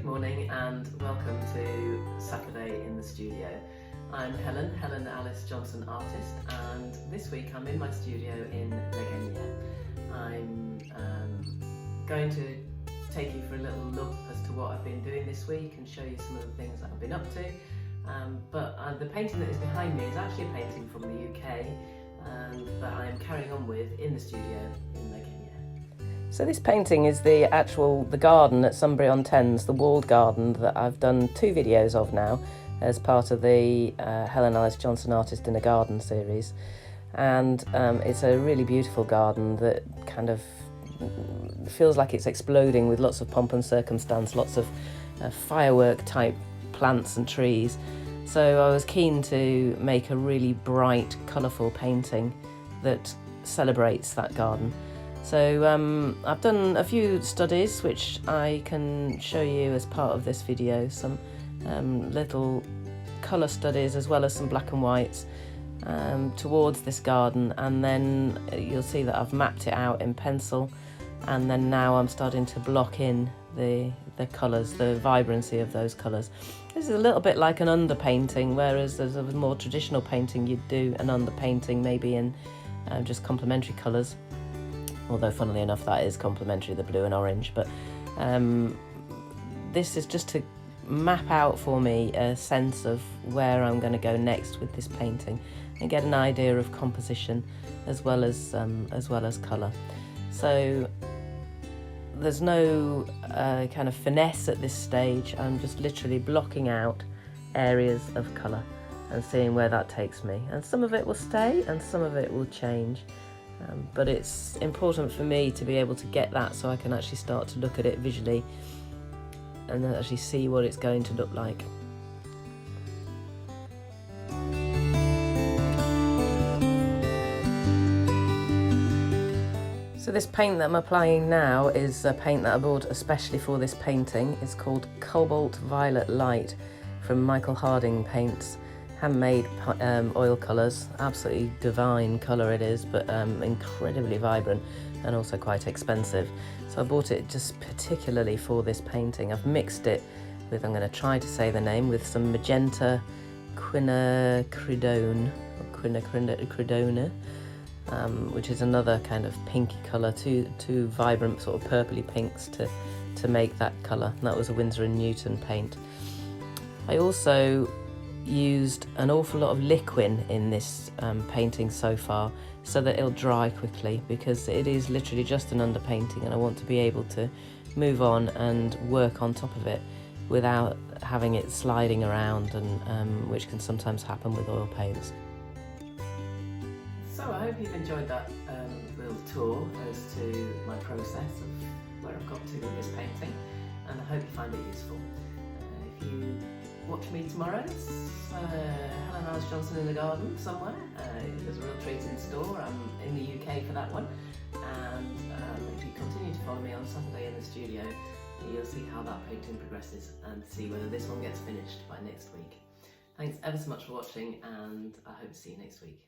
Good morning and welcome to Saturday in the studio. I'm Helen Alice Johnson artist, and this week I'm in my studio in Legenia. I'm going to take you for a little look as to what I've been doing this week and show you some of the things that I've been up to. But the painting that is behind me is actually a painting from the UK that I am carrying on with in the studio in Legenia. So this painting is the garden at Sunbury on Thames, the walled garden that I've done 2 videos of now as part of the Helen Alice Johnson Artist in a Garden series. And it's a really beautiful garden that kind of feels like it's exploding with lots of pomp and circumstance, lots of firework type plants and trees. So I was keen to make a really bright, colourful painting that celebrates that garden. So I've done a few studies which I can show you as part of this video, some little colour studies as well as some black and whites towards this garden, and then you'll see that I've mapped it out in pencil, and then now I'm starting to block in the colours, the vibrancy of those colours. This is a little bit like an underpainting, whereas there's a more traditional painting you'd do an underpainting maybe in just complementary colours. Although funnily enough that is complementary, the blue and orange, but this is just to map out for me a sense of where I'm going to go next with this painting and get an idea of composition as well as colour. So there's no kind of finesse at this stage. I'm just literally blocking out areas of colour and seeing where that takes me, and some of it will stay and some of it will change. But it's important for me to be able to get that so I can actually start to look at it visually and then actually see what it's going to look like. So this paint that I'm applying now is a paint that I bought especially for this painting. It's called Cobalt Violet Light from Michael Harding Paints. Handmade oil colours, absolutely divine colour it is, but incredibly vibrant and also quite expensive. So I bought it just particularly for this painting. I've mixed it with, I'm going to try to say the name, with some magenta quinacridone, which is another kind of pinky colour, two vibrant sort of purpley pinks to make that colour. And that was a Winsor & Newton paint. I also used an awful lot of liquid in this painting so far so that it'll dry quickly, because it is literally just an underpainting and I want to be able to move on and work on top of it without having it sliding around, and which can sometimes happen with oil paints. So I hope you've enjoyed that little tour as to my process of where I've got to with this painting, and I hope you find it useful. If you watch me tomorrow, it's Helen Alice Johnson in the Garden somewhere. There's a real treat in store. I'm in the UK for that one, and if you continue to follow me on Saturday in the studio, you'll see how that painting progresses and see whether this one gets finished by next week. Thanks ever so much for watching, and I hope to see you next week.